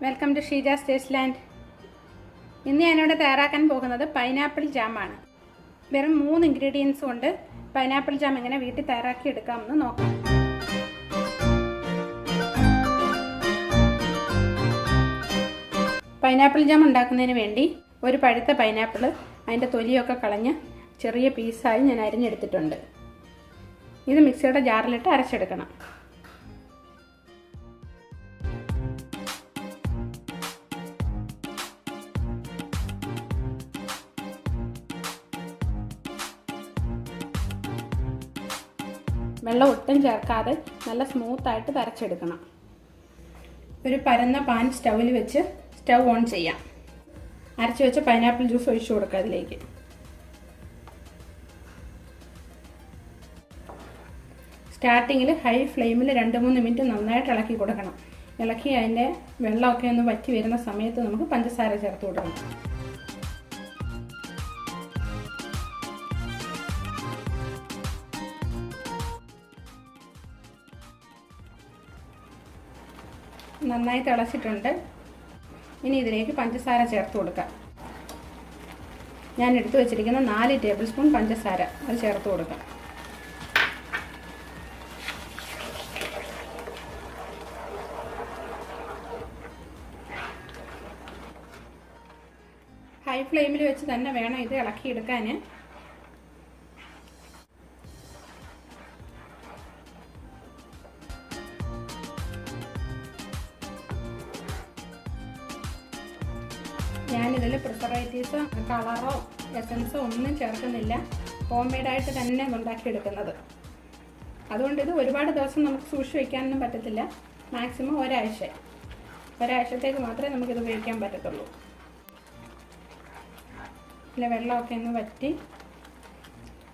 Welcome to Sheeja's Taste Land. ഇന്ന് ഞാനിവിടെ തയ്യാറാക്കാൻ പോകുന്നത് പൈനാപ്പിൾ ജാമാണ്. വെറും 3 ഇൻഗ്രീഡിയൻസ് കൊണ്ട് പൈനാപ്പിൾ ജാം എങ്ങനെ വീട്ടിൽ തയ്യാറാക്കി എടുക്കാമെന്ന് നോക്കാം. പൈനാപ്പിൾ ജാം ഉണ്ടാക്കുന്നതിന് വേണ്ടി ഒരു പഴുത്ത പൈനാപ്പിൾ അതിൻ്റെ തൊലിയൊക്കെ കളഞ്ഞ് ചെറിയ പീസായി ഞാൻ അരിഞ്ഞെടുത്തിട്ടുണ്ട്. ഇത് മിക്സിയുടെ ജാറിലിട്ട് അരച്ചെടുക്കണം. വെള്ളം ഒട്ടും ചേർക്കാതെ നല്ല സ്മൂത്തായിട്ട് അരച്ചെടുക്കണം. ഒരു പരന്ന പാൻ സ്റ്റൗവിൽ വെച്ച് സ്റ്റൗ ഓൺ ചെയ്യാം. അരച്ചു വെച്ച പൈനാപ്പിൾ ജ്യൂസ് ഒഴിച്ചു കൊടുക്കുക അതിലേക്ക്. സ്റ്റാർട്ടിങ്ങിൽ ഹൈ ഫ്ലെയിമിൽ 2-3 മിനിറ്റ് നന്നായിട്ട് ഇളക്കി കൊടുക്കണം. ഇളക്കി അതിൻ്റെ വെള്ളമൊക്കെ ഒന്ന് വറ്റി വരുന്ന സമയത്ത് നമുക്ക് പഞ്ചസാര ചേർത്ത് കൊടുക്കണം. നന്നായി തിളച്ചിട്ടുണ്ട്. ഇനി ഇതിലേക്ക് പഞ്ചസാര ചേർത്ത് കൊടുക്കാം. ഞാൻ എടുത്തു വെച്ചിരിക്കുന്ന 4 ടേബിൾ സ്പൂൺ പഞ്ചസാര അത് ചേർത്ത് കൊടുക്കാം. ഹൈ ഫ്ലെയിമിൽ വെച്ച് തന്നെ വേണം ഇത് ഇളക്കിയെടുക്കാൻ. ഞാനിതിൽ പ്രിസർവേറ്റീവ്സോ കളറോ എസൻസോ ഒന്നും ചേർക്കുന്നില്ല. ഹോം മെയ്ഡായിട്ട് തന്നെ ഉണ്ടാക്കിയെടുക്കുന്നത്. അതുകൊണ്ട് ഇത് ഒരുപാട് ദിവസം നമുക്ക് സൂക്ഷിച്ച് വയ്ക്കാനൊന്നും പറ്റത്തില്ല. മാക്സിമം ഒരാഴ്ചത്തേക്ക് മാത്രമേ നമുക്കിത് ഉപയോഗിക്കാൻ പറ്റത്തുള്ളൂ. പിന്നെ വെള്ളമൊക്കെ ഒന്ന് വറ്റി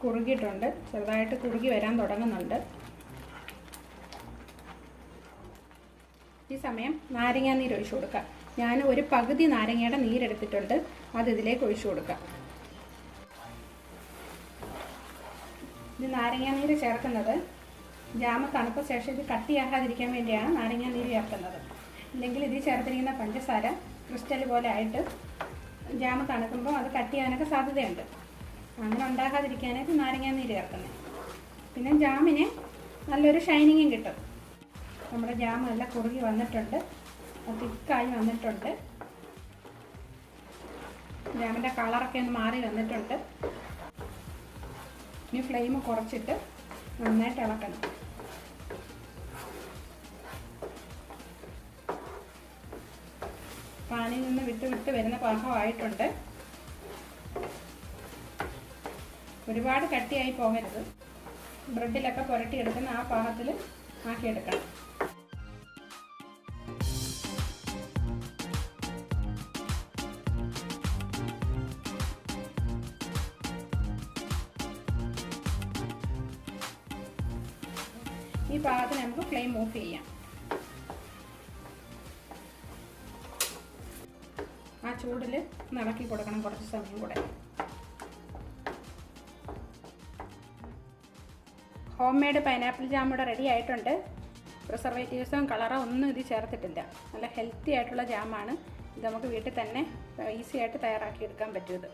കുറുകിയിട്ടുണ്ട്. ചെറുതായിട്ട് കുറുകി വരാൻ തുടങ്ങുന്നുണ്ട്. ഈ സമയം നാരങ്ങാനീര് ഒഴിച്ചു കൊടുക്കാം. ഞാൻ ഒരു പകുതി നാരങ്ങയുടെ നീരെടുത്തിട്ടുണ്ട്. അത് ഇതിലേക്ക് ഒഴിച്ചു കൊടുക്കാം. ഇത് നാരങ്ങാനീര് ചേർക്കുന്നത് ജാമ തണുത്ത ശേഷം ഇത് കട്ടിയാകാതിരിക്കാൻ വേണ്ടിയാണ് നാരങ്ങാനീര് ചേർക്കുന്നത്. ഇല്ലെങ്കിൽ ഇതിൽ ചേർത്തിരിക്കുന്ന പഞ്ചസാര ക്രിസ്റ്റൽ പോലെ ആയിട്ട് ജാമ തണുക്കുമ്പോൾ അത് കട്ടിയാകാനൊക്കെ സാധ്യതയുണ്ട്. അങ്ങനെ ഉണ്ടാകാതിരിക്കാനായിട്ട് നാരങ്ങാനീര് ചേർക്കുന്നത്. പിന്നെ ജാമിന് നല്ലൊരു ഷൈനിങ്ങും കിട്ടും. നമ്മുടെ ജാം നല്ല കുറുകി വന്നിട്ടുണ്ട്. തിക്കായി വന്നിട്ടുണ്ട്. ജാമിൻ്റെ കളറൊക്കെ ഒന്ന് മാറി വന്നിട്ടുണ്ട്. ഇനി ഫ്ലെയിം കുറച്ചിട്ട് നന്നായിട്ട് ഇളക്കണം. പാനിൽ നിന്ന് വിട്ട് വരുന്ന പാകമായിട്ടുണ്ട്. ഒരുപാട് കട്ടിയായി പോകരുത്. ബ്രെഡിലൊക്കെ പുരട്ടിയെടുക്കുന്ന ആ പാകത്തിൽ ആക്കിയെടുക്കണം. ഈ പാകത്തിന് നമുക്ക് ഫ്ലെയിം ഓഫ് ചെയ്യാം. ആ ചൂടിൽ ഇളക്കി കൊടുക്കണം കുറച്ച് സമയം കൂടെ. ഹോം മെയ്ഡ് പൈനാപ്പിൾ ജാം ഇവിടെ റെഡി ആയിട്ടുണ്ട്. പ്രിസർവേറ്റീവ്സോ കളറോ ഒന്നും ഇത് ചേർത്തിട്ടില്ല. നല്ല ഹെൽത്തി ആയിട്ടുള്ള ജാമാണ്. ഇത് നമുക്ക് വീട്ടിൽ തന്നെ ഈസി ആയിട്ട് തയ്യാറാക്കി എടുക്കാൻ പറ്റും. ഇത്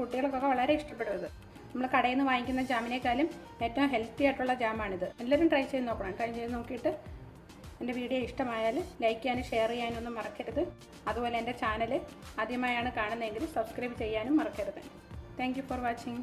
കുട്ടികൾക്കൊക്കെ വളരെ ഇഷ്ടപ്പെടും. ഇത് നമ്മൾ കടയിൽ നിന്ന് വാങ്ങിക്കുന്ന ജാമിനേക്കാളും ഏറ്റവും ഹെൽത്തി ആയിട്ടുള്ള ജാമാണിത്. എല്ലാവരും ട്രൈ ചെയ്ത് നോക്കണം. ട്രൈ ചെയ്ത് നോക്കിയിട്ട് എൻ്റെ വീഡിയോ ഇഷ്ടമായാൽ ലൈക്ക് ചെയ്യാനും ഷെയർ ചെയ്യാനും ഒന്നും മറക്കരുത്. അതുപോലെ എൻ്റെ ചാനൽ ആദ്യമായാണ് കാണുന്നതെങ്കിൽ സബ്സ്ക്രൈബ് ചെയ്യാനും മറക്കരുത്. Thank you for watching.